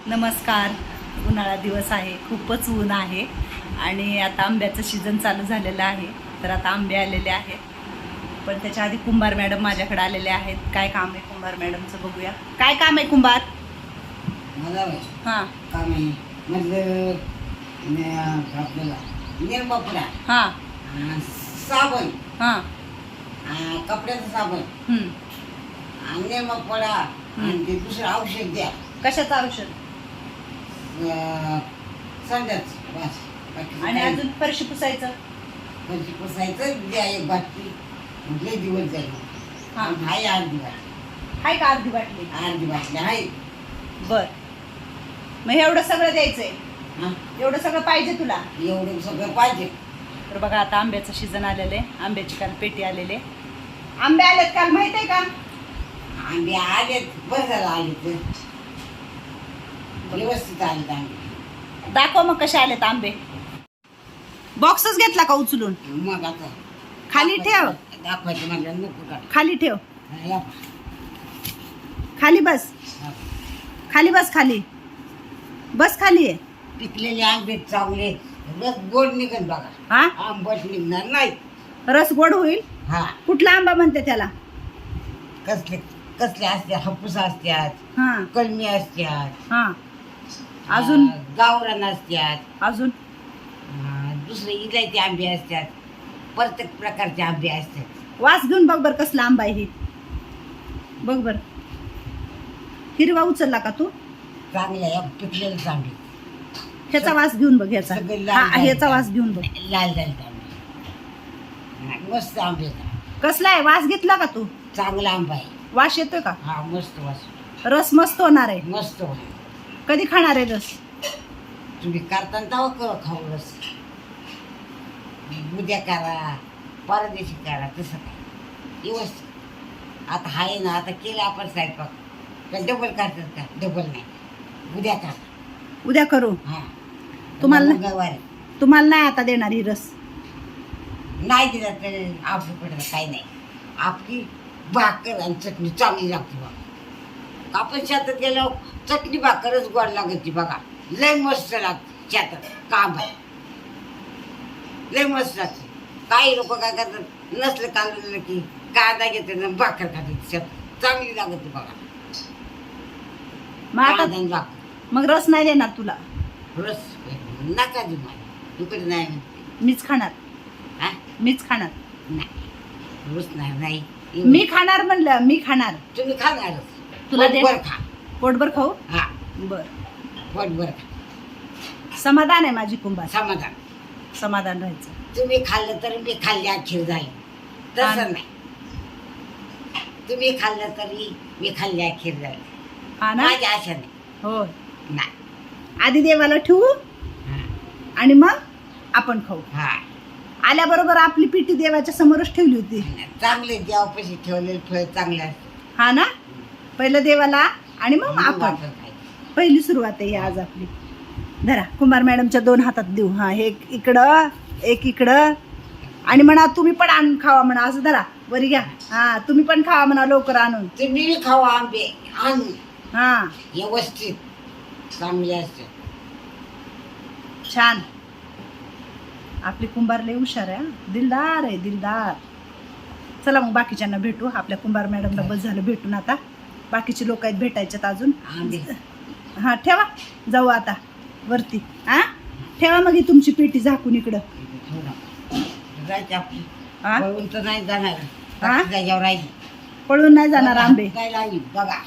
नमस्कार. उन्हाळा दिवस आहे, खूपच ऊन आहे आणि आता आंब्याचं सीझन चालू झालेलं आहे. तर आता आंबे आलेले आहेत, पण त्याच्या आधी कुंभार मॅडम माझ्याकडे आलेले आहेत. काय काम आहे कुंभार मॅडमचं बघूया. काय काम आहे कुंभार? हां काम आहे म्हणजे आपल्याला निरमापुरा हां साबण हां कपड्याचं साबण आणि निरमापुरा आणि ते दुसरं औषध द्या. कशाचं औषध? संध्याच बस. आणि अजून फरशी पुसायचं. फरशी पुसायचं द्या एक बाटली. लय दिवस जाईल. हां हाय अर्धी बाटली. आहे का अर्धी बाटली? अर्धी बाटली आहे. बर, मग एवढं सगळं द्यायचंय? हां एवढं सगळं पाहिजे तुला? एवढं सगळं पाहिजे. तर बघा आता आंब्याचं सीझन आलेलं आहे. आंब्याची काल पेटी आलेले. आंबे आलेत काल, माहित आहे का? आंबे आलेत, बरं झालं आले तर व्यवस्थित आले आंबे. दाखव मग कसे आलेत आंबे. बॉक्सच घेतला का उचलून? मग आता खाली ठेव. दाखवायचं म्हटलं नको का. खाली ठेव. या खाली बस. हा. खाली बस. खाली बस. खाली आहे. पिकलेले आंबे चांगले रस गोड निघत बघा. हा, आंबट निघणार नाही. रस गोड होईल. हा कुठला आंबा म्हणते त्याला? कसले कसले असतात, हापूस असतात, हा कलमी असतात, हा अजून गावरान असतात, अजून दुसरे इलायचे आंबे असतात. प्रत्येक प्रकारचे आंबे असतात. वास घेऊन बघ बर कसला आंबा आहे हे. बघ बर. हिरवा उचलला का तू? चांगले पिकलेले आंबे. ह्याचा वास घेऊन बघ. ह्याचा सगळे लाल हा, लाल ह्याचा वास घेऊन बघ. लाल लाल आंबे मस्त आंबे. कसला आहे? वास घेतला का तू? चांगला आंबा आहे. वास येतोय का? हा मस्त वास. रस मस्त होणार आहे. मस्त वास. कधी खाणार आहे रस? तुम्ही करताना तेव्हा खाऊ रस. उद्या करा, परदेशी करा, तसं काय व्यवस्थित. आता आहे ना, आता केलं आपण स्वयंपाक का डबल करतात का? डबल नाही, उद्या करा. उद्या करू. हा तुम्हाला मंगळवारी तुम्हाला नाही आता देणार ही रस. नाही दिला तर आपल्याकडे काही नाही. आपली भाकर आणि चटणी चांगली लागते बघा. आपण शेतात गेलो चटणी भाकरच गोड लागते बघा. लय मस्त लागते शेतात. काम आहे लय मस्त लागते. काही लोक काय करतात, नसलं काढलं की कांदा घेतात ना भाकर खातात. शेतात चांगली लागते बघा. मग आता कांदा आणि भाकर. मग रस नाही देणार तुला. रस नका देऊ मला. इकडे नाही म्हणते. मीच खाणार. हा मीच खाणार. नाही रस नाही. मी खाणार म्हणलं. मी खाणार. तुम्ही खाणारच. तुला दे. पोटभर खा. पोटभर खाऊ. हा बर, पोटभर खा. समाधान आहे माझी कुंभार. समाधान. समाधान राहायचं. तुम्ही खाल्लं तरी मी खाल्ली अखेर झाली. हा. तसं नाही. तुम्ही खाल्लं तरी मी खाल्ली अखेर झाली. हा ना. माझी आशा नाही. हो. नाही. आधी देवाला ठेवू हा. आणि मग आपण खाऊ. हा आल्याबरोबर आपली पिठी देवाच्या समोरच ठेवली होती. चांगले देवापाशी ठेवलेले फळ चांगले असते. हा ना. पहिलं देवाला आणि मग मग आपण. आपण खायचं. पहिली सुरुवात आहे ही आज आपली. धरा, कुंभार मॅडमच्या 2 हातात देऊ. हा, एक इकडं एक इकडं. आणि म्हणा तुम्ही पण आणून खावा म्हणा. असं धरा, वरी घ्या. हा, तुम्ही पण खावा म्हणा लवकर आणून. तुम्ही बी खावा आंबे आणून. हा, व्यवस्थित चांगले असते. छान. आपली कुंभार लय हुशार आहे. दिलदार आहे, दिलदार. चला मग बाकीच्यांना भेटू. आपल्या कुंभार मॅडमला बस झालं भेटून. आता बाकीचे लोक आहेत भेटायच्यात अजून. आंबे हा, ठेवा. जाऊ आता वरती. हा, ठेवा मग ही तुमची पेटी झाकून इकडं. जायचं आपली. हा, पळून तर नाही जाणार. हा? जाग्यावर राहिली. पळून नाही जाणार आंबे. काय लागली बघा.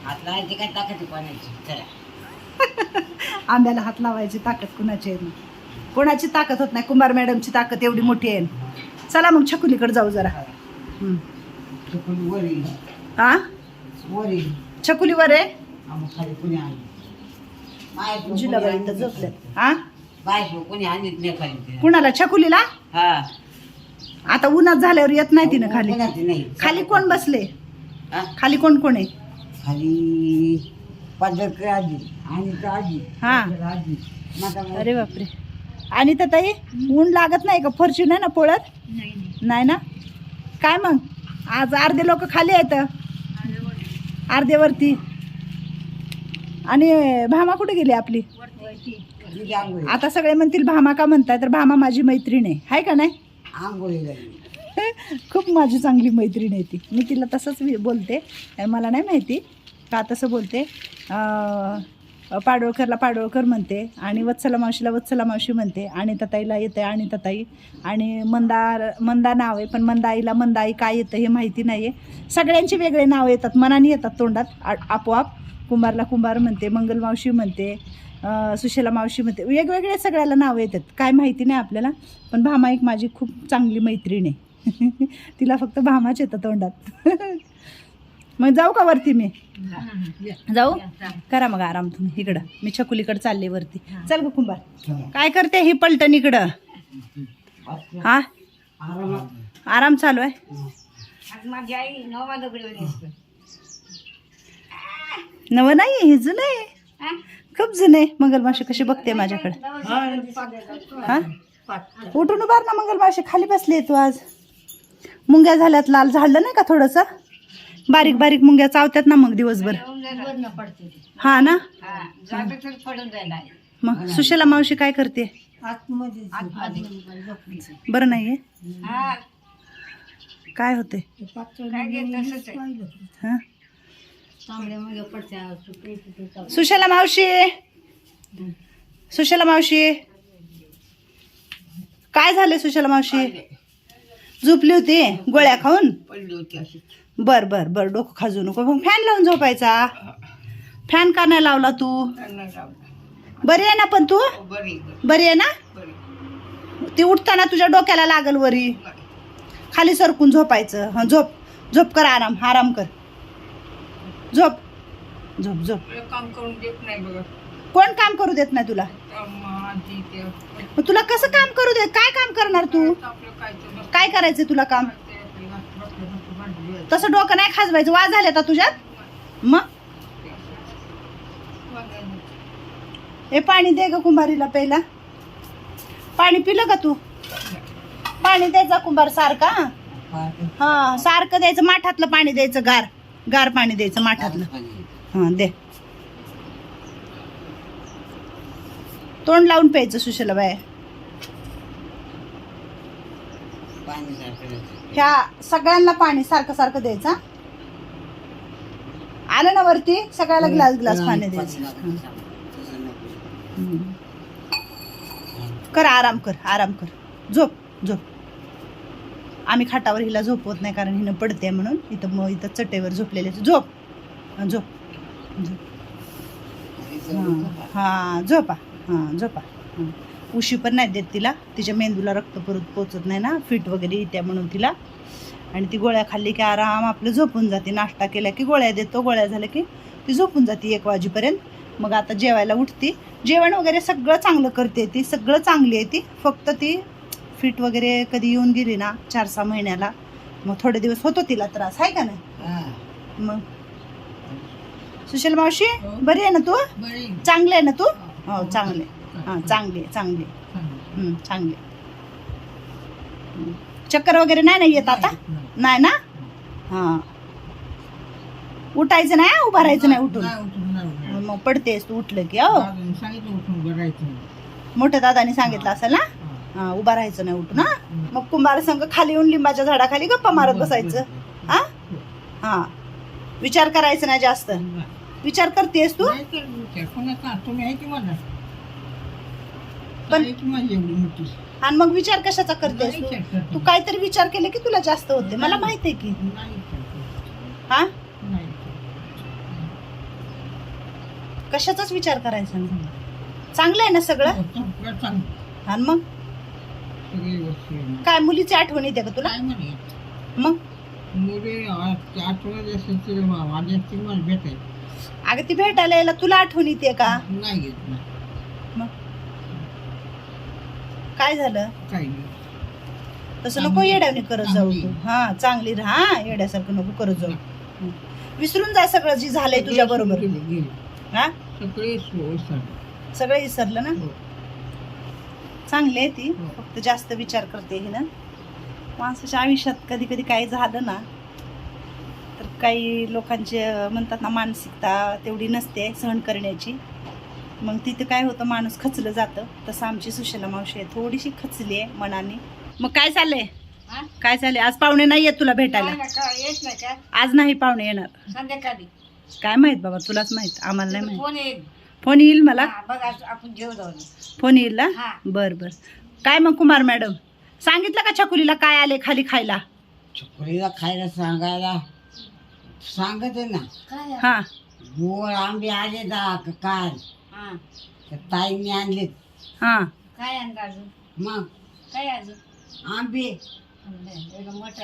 हात लावायची काय ताकद कोणाची. चला आंब्याला हात लावायची ताकद कुणाची आहे? कोणाची ताकद होत नाही. कुंभार मॅडमची ताकद एवढी मोठी आहे. चला मग छकुलीकडे जाऊ जरा. चुकून वर येईल. हा, वर येईल. छकुलीवर आहे. मग खाली कुणी आली. जिलाबाई तर झोपल्यात. हा, बायको कोणी आणत नाही खाली. कुणाला? छकुलीला. हा आता उन्हात झाल्यावर येत नाही तिनं खाली. कोणाची नाही. खाली कोण बसले? हा? खाली कोण कोण आहे? खाली पदकर आजी आणि आजी. हा. आजी अरे बापरे. आणि तर ताई ऊन लागत नाही का? फरशी नाही ना पोळत? नाही ना. काय मग आज अर्धे लोक खाली आहेत, अर्धे वरती. आणि भामा कुठे गेली आपली? तुझी आंघोळी आता सगळे म्हणतील भामा का म्हणताय, तर भामा माझी मैत्रीण आहे, हाय का नाही? आंघोळीला खूप माझी चांगली मैत्रीण आहे ती. मी तिला तसंच बोलते, आणि मला नाही माहिती का तसं बोलते. पाडोळकरला पाडोळकर म्हणते, आणि वत्सला मावशीला वत्सला मावशी म्हणते, आणि तताईला येते आणि तताई, आणि मंदा नाव आहे, पण मंदाईला मंदाई काय येतं हे माहिती नाही आहे. सगळ्यांची वेगळे नाव येतात, मनाने येतात तोंडात आपोआप. कुंभारला कुंभार म्हणते, मंगल मावशी म्हणते, सुशेला मावशी म्हणते, वेगवेगळे सगळ्याला नावं येतात, काय माहिती नाही आपल्याला. पण भामा एक माझी खूप चांगली मैत्रीण आहे. तिला फक्त भामाच येतं तोंडात. मग जाऊ का वरती? मी जाऊ? करा मग आराम तुम्ही इकडं, मी छकुलीकडे चालले वरती. चल ग कुंभार. काय करते ही पलटण इकडं? हा आराम चालू आहे. माझी आई नवा दगडी नवं नाही, हे जुनं आहे, खूप जुनं आहे. मंगलमावशी कशी बघते माझ्याकडे. हा उठून उभार ना मंगलमावशी, खाली बसली तू आज. मुंग्या झाल्यात, लाल झाडलं नाही का थोडंसं? बारीक बारीक मुंग्या चावतात ना मग दिवसभर. हा ना. मग सुशेला मावशी काय करते? बरं नाहीये? काय होते? हा सुशेला मावशी, सुशेला मावशी काय झालं? सुशेला मावशी झोपली होती गोळ्या खाऊन? बर बर बर, डोकं खाजू नको. मग फॅन लावून झोपायचा. फॅन का नाही लावला तू? बरी आहे ना? पण तू बरी आहे ना? ती उठताना तुझ्या डोक्याला लागल वरी, खाली सरकून झोपायचं. हा झोप झोप कर, आराम कर, झोप झोप झोप. काम करून देत नाही बघ. कोण काम करू देत नाही तुला? मग तुला कसं काम करू देत? काय काम करणार तू? काय करायचं तुला काम? तसं डोकं नाही खाजवायचं. वाज झाले आता तुझ्यात. मग हे पाणी दे ग कुंभारीला प्यायला. पाणी पिलं का तू? पाणी द्यायचं कुंभार सारखा. हा सारखं द्यायचं, माठातलं पाणी द्यायचं, गार गार पाणी द्यायचं माठातलं. हा दे. तोंड लावून प्यायचं सुशेला बाय. ह्या सगळ्यांना पाणी सारखं सारखं द्यायचं. आलं ना वरती, सगळ्याला ग्लास ग्लास पाणी द्यायचं. कर आराम कर, आराम कर, झोप झोप. आम्ही खाटावर हिला झोपवत नाही, कारण हिनं पडते म्हणून. इथं चटेवर झोपलेले. झोप झोप झोप. हा झोपा, हा झोपा. उशी पण नाही देत तिला, तिच्या मेंदूला रक्त परत पोचत नाही ना, फिट वगैरे येत्या म्हणून तिला. आणि ती गोळ्या खाल्ली की आराम आपलं झोपून जाते. नाश्ता केला की गोळ्या देतो, गोळ्या झाल्या की ती झोपून जाते 1 वाजेपर्यंत. मग आता जेवायला उठती. जेवण वगैरे सगळं चांगलं करते ती, सगळं चांगली आहे ती. फक्त ती फिट वगैरे कधी येऊन गेली ना 4-6 महिन्याला, मग थोडे दिवस होतो तिला त्रास, आहे का नाही? मग सुशेला मावशी बरी आहे ना तू? चांगली आहे ना तू? हो चांगले. हां चांगली चांगली चांगली. चक्कर वगैरे नाही ना येत आता? नाही ना? हां उठायचं नाही, उभं राहायचं नाही उठून. मग पडतेस तू उठलं की. हो मोठ्या दादानी सांगितलं असेल ना? हा उभा राहायचं नाही उठून. हा मग कुंभार संघ खाली येऊन लिंबाच्या झाडाखाली गप्पा मारत बसायचं. हा हा विचार करायचं नाही जास्त. विचार करतेस तू? पण आणि मग विचार कशाचा करतेस तू? तू काहीतरी विचार केले की तुला जास्त होते, मला माहिती आहे की. हा कशाचाच विचार करायचा नाही. चांगलं आहे ना सगळं? आणि मग काय मुलीची आठवण येते का तुला? मग अगं ती भेटायला यायला तुला आठवण येते का? मग काय झालं? तसं नको येड्याने करत जाऊ तू. हा चांगली राहा, येड्यासारखं नको करत जाऊ. विसरून जा सगळं जे झालंय तुझ्या बरोबर. हा सगळं विसरलं ना? चांगली आहे ती, फक्त जास्त विचार करते ही ना. माणसाच्या आयुष्यात कधी कधी काय झालं ना तर काही लोकांचे म्हणतात ना मानसिकता तेवढी नसते सहन करण्याची, मग तिथं काय होतं माणूस खचलं जातं. तसं आमची सुशला मावशी आहे थोडीशी खचली आहे मनाने. मग काय चाललंय, काय चाललंय? आज पाहुणे नाही येत तुला भेटायला? येत नाही का आज नाही पाहुणे येणार. संध्याकाळी काय माहित बाबा, तुलाच माहित, आम्हाला नाही माहित. फोन येईल फोन येईल मला, बघा आपण जेव जाऊ. फोन येईल ना. हा. बर बर. काय मग कुमार मॅडम, सांगितलं का छकुलीला काय आले खाली खायला? छकुलीला खायला सांगायला सांगते ना. हा गोड आंबे आले काल तर ताईंनी आणले. हा काय आणलं अजून? मग काय अजून? आंबे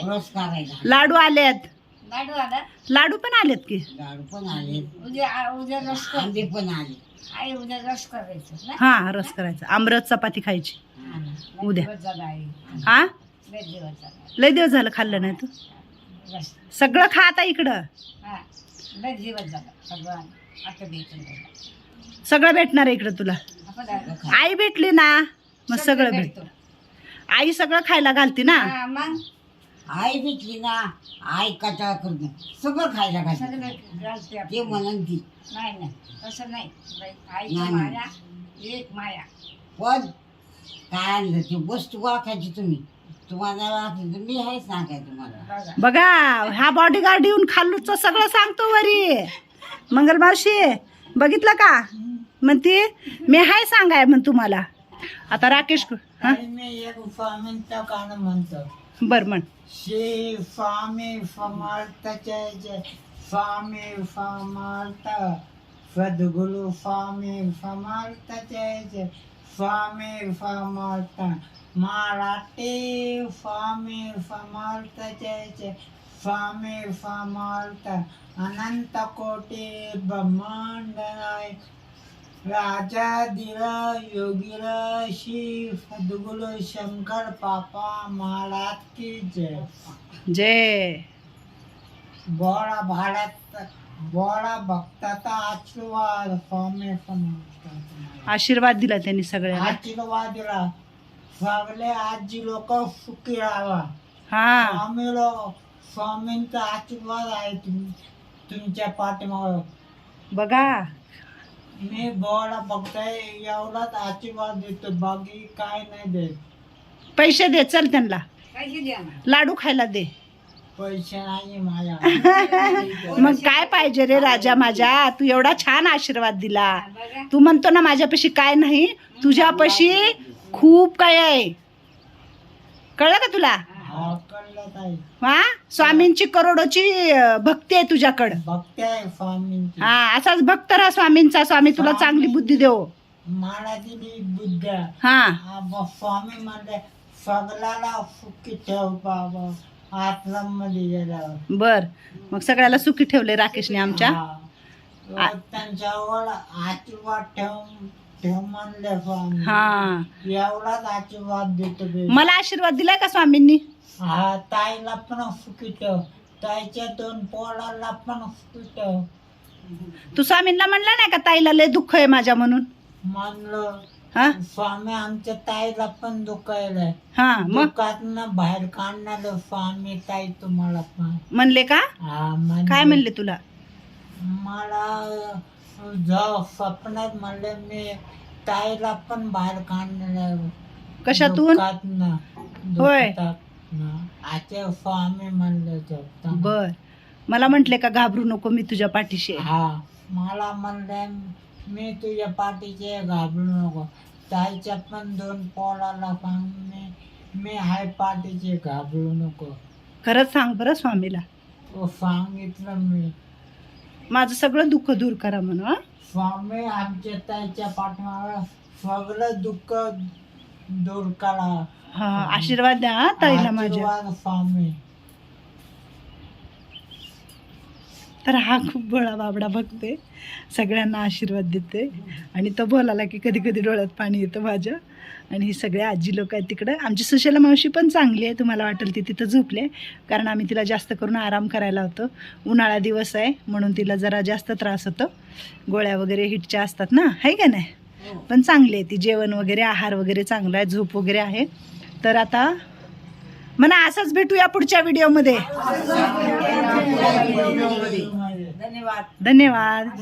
रस करायला. लाडू आलेत, लाडू आला, लाडू पण आलेत की. लाडू पण आले. उद्या रस आंबे पण आले. आई उद्या रस करायचं ना. हा रस करायचा, आमरस चपाती खायची उद्या. हा लय दिवस झालं खाल्लं नाही तू. सगळं खा आता इकडं, सगळं भेटणार आहे इकडं तुला. आई भेटली ना मग सगळं भेटतं. आई सगळं खायला घालते ना. आई भेटली ना, आई कटाळ करून सगळं खायला घालते. ते म्हणून ती नाही तसं नाही. एक माया पण काय आणलं ते वस्तू वाखायची. तुम्हाला वाटली तर मी आहे सांगाय तुम्हाला. बघा हा बॉडीगार्ड येऊन खाल्लूच सगळं सांगतो वरी. मंगल मावशी बघितलं का म्हणते मी हाय सांगाय म्हण तुम्हाला. आता राकेश मी एक स्वामींचं गाणं म्हणतो. बर म्हण. श्री स्वामी समर्थ जय जय स्वामी समर्थ, सद्गुरु स्वामी समर्थ जय जय स्वामी समर्थ, मराठी स्वामी समर्थ जय जय स्वामी समर्थ, अनंत कोटी ब्रह्मांड राजा धीर योगीर श्री सद्गुरु शंकर पापा महाराज की जय जय. बोळा भारत बोळा भक्ताचा आशीर्वाद स्वामी समर्थ. आशीर्वाद दिला त्यांनी सगळ्यांना. आशीर्वाद दिला. सगळे आजी लोक सुखी राहावा. हा स्वामींचा आशीर्वाद आहे तुमच्या पाठीमाग. बघा मी बोळा बघताय एवढाच आशीर्वाद देतो, बाकी काय नाही देत. पैसे दे चल त्यांना, पैसे द्या. लाडू खायला दे. पैसे नाही माझ्या. मग काय पाहिजे रे राजा माझ्या, तू एवढा छान आशीर्वाद दिला. तू म्हणतो ना माझ्यापाशी काय नाही, तुझ्यापाशी खूप काय आहे. कळलं का तुला? हा स्वामींची करोडोची भक्ती आहे तुझ्याकडं. भक्ती आहे स्वामींची. हा असाच भक्त राहा स्वामींचा. स्वामी तुला चांगली बुद्धी देव. मला दिली बुद्ध. हा स्वामी म्हणले सगळ्याला सुखी ठेव बाबा आश्रम मध्ये गेल्यावर. बर मग सगळ्याला सुखी ठेवले राकेशने आमच्या. त्यांच्यावर आशीर्वाद ठेव म्हणले स्वामी. हा एवढाच आशीर्वाद देतो. मला आशीर्वाद दिलाय का स्वामींनी? हा ताईला पण सुखी ठेव, ताईच्या 2 पोराला पण सुखी ठेव. तू स्वामींना म्हणला नाही का ताईला लय दुःख आहे माझ्या म्हणून? म्हणलं हा स्वामी आमच्या ताईला पण दुखायलाय. हा मग दुःखातनं बाहेर काढणार स्वामी ताई तुम्हाला पण म्हणले का? हा काय म्हणले तुला? मला जो स्वप्नात म्हणले मी ताईला पण बाहेर काढणार. कशातून? होय. आजच्या स्वामी म्हणले. बर मला म्हंटले का घाबरू नको मी तुझ्या पाठीशी आहे. हा मला म्हणले मी तुझ्या पाठीचे घाबरू नको. ताईच्या पण 2 पोराला सांग मी हाय पाठीचे घाबरू नको. खरंच सांग बरं स्वामीला. सांगितलं मी. माझं सगळं दुःख दूर करा म्हणून. स्वामी आमच्या ताईच्या पाठीमागे सगळं दुःख दूर करा. हा आशीर्वाद द्या हा ताईला माझ्या. आशीर्वाद स्वामी. तर हा खूप भोळा बाबडा बघते, सगळ्यांना आशीर्वाद देते. आणि तो बोलाला की कधी कधी डोळ्यात पाणी येतं माझ्या. आणि ही सगळे आजी लोक आहेत तिकडं. आमची सुशला मावशी पण चांगली आहे, तुम्हाला वाटेल ती तिथं झोपले, कारण आम्ही तिला जास्त करून आराम करायला होतो. उन्हाळा दिवस आहे म्हणून तिला जरा जास्त त्रास होतो. गोळ्या वगैरे हिटच्या असतात ना, आहे का नाही? पण चांगली आहे ती. जेवण वगैरे आहार वगैरे चांगला आहे, झोप वगैरे आहे. तर आता म्हणा असंच भेटूया पुढच्या व्हिडिओमध्ये. धन्यवाद. धन्यवाद.